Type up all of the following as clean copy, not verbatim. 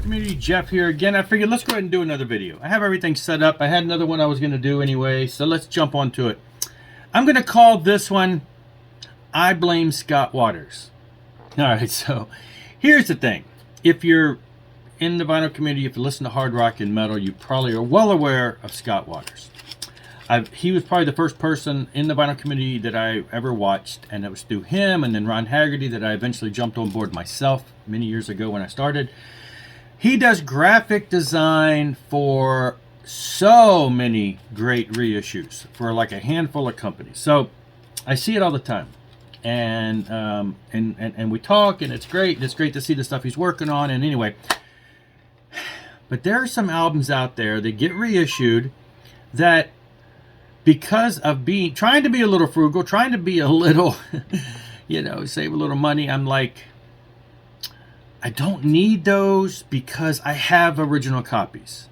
Community, Jeff here again. I figured let's go ahead and do another video. I have everything set up. I had another one I was going to do anyway, so let's jump onto it. I'm going to call this one, I Blame Scott Waters. Alright, so here's the thing. If you're in the vinyl community, if you listen to hard rock and metal, you probably are well aware of Scott Waters. He was probably the first person in the vinyl community that I ever watched, and it was through him and then Ron Haggerty that I eventually jumped on board myself many years ago when I started. He does graphic design for so many great reissues for like a handful of companies. So I see it all the time, and we talk, and it's great. It's great to see the stuff he's working on. And anyway, but there are some albums out there that get reissued that, because of trying to be a little frugal, trying to be a little, save a little money, I'm like, I don't need those because I have original copies.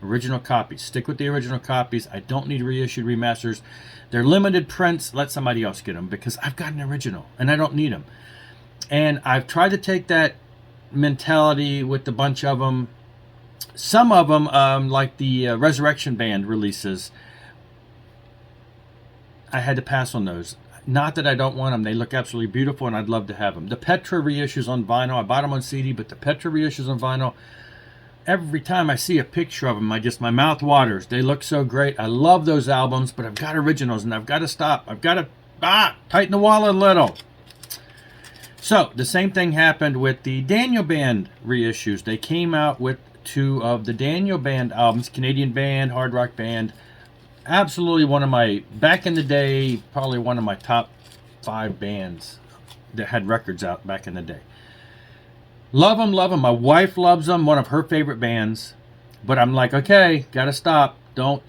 Original copies. Stick with the original copies. I don't need reissued remasters. They're limited prints. Let somebody else get them because I've got an original and I don't need them. And I've tried to take that mentality with a bunch of them. Some of them, like the Resurrection Band releases, I had to pass on those. Not that I don't want them. They look absolutely beautiful, and I'd love to have them. The Petra reissues on vinyl, I bought them on CD, but the Petra reissues on vinyl, every time I see a picture of them, my mouth waters. They look so great. I love those albums, but I've got originals, and I've got to stop. I've got to tighten the wallet a little. So, the same thing happened with the Daniel Band reissues. They came out with 2 of the Daniel Band albums, Canadian band, hard rock band. Absolutely one of my, back in the day, probably one of my top 5 bands that had records out back in the day. Love them, love them. My wife loves them, one of her favorite bands. But I'm like, okay, gotta stop. Don't,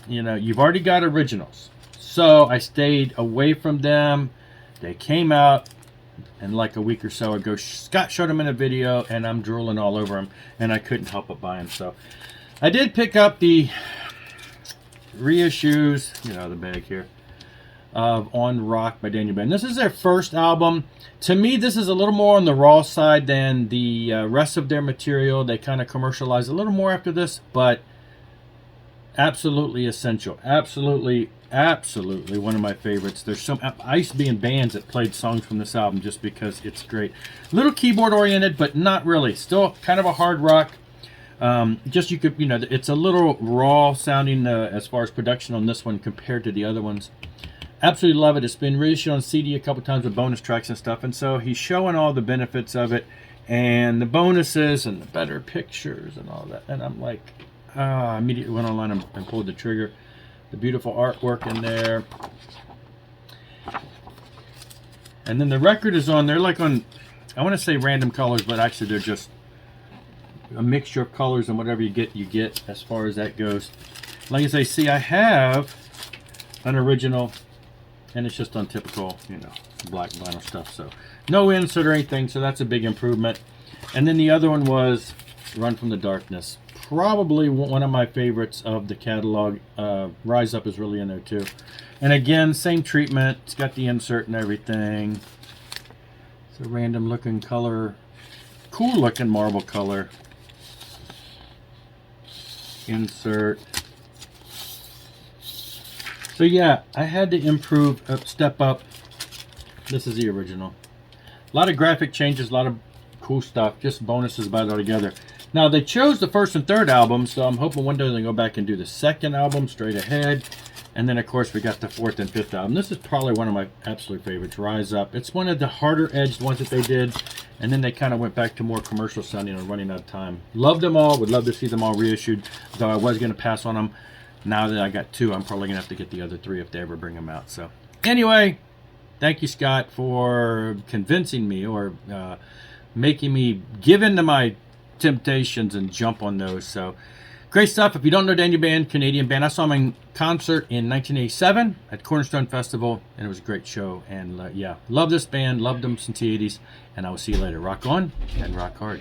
you've already got originals. So I stayed away from them. They came out, and like a week or so ago, Scott showed them in a video, and I'm drooling all over them, and I couldn't help but buy them. So I did pick up the reissues, the bag here, of On Rock by Daniel Band. This is their first album. To me, this is a little more on the raw side than the rest of their material. They kind of commercialize a little more after this, but absolutely essential. Absolutely one of my favorites. There's some, I used to be in bands that played songs from this album just because it's great. Little keyboard oriented, but not really. Still kind of a hard rock. It's a little raw sounding as far as production on this one compared to the other ones. Absolutely love it. It's been reissued on CD a couple times with bonus tracks and stuff, and so he's showing all the benefits of it and the bonuses and the better pictures and all that. And I'm like, I immediately went online and pulled the trigger. The beautiful artwork in there, and then the record is on. They're like on, I want to say random colors, but actually they're just a mixture of colors, and whatever you get as far as that goes. Like I say, see, I have an original, and it's just on typical, black vinyl stuff. So no insert or anything, so that's a big improvement. And then the other one was Run from the Darkness. Probably one of my favorites of the catalog. Rise Up is really in there too. And again, same treatment. It's got the insert and everything. It's a random looking color. Cool looking marble color. Insert. So yeah, I had to improve, step up. This is the original. A lot of graphic changes, a lot of cool stuff, just bonuses about it all together. Now they chose the first and third album, so I'm hoping one day they'll go back and do the second album straight ahead. And then of course we got the fourth and fifth album. This is probably one of my absolute favorites, Rise Up. It's one of the harder edged ones that they did. And then they kind of went back to more commercial sounding and running out of time. Loved them all, would love to see them all reissued, though I was going to pass on them. Now that I got 2, I'm probably going to have to get the other 3 if they ever bring them out. So anyway, thank you, Scott, for convincing me or making me give in to my temptations and jump on those. So great stuff. If you don't know Daniel Band, Canadian band, I saw him in concert in 1987 at Cornerstone Festival, and it was a great show. And yeah, love this band, loved them since the 80s, and I will see you later. Rock on and rock hard.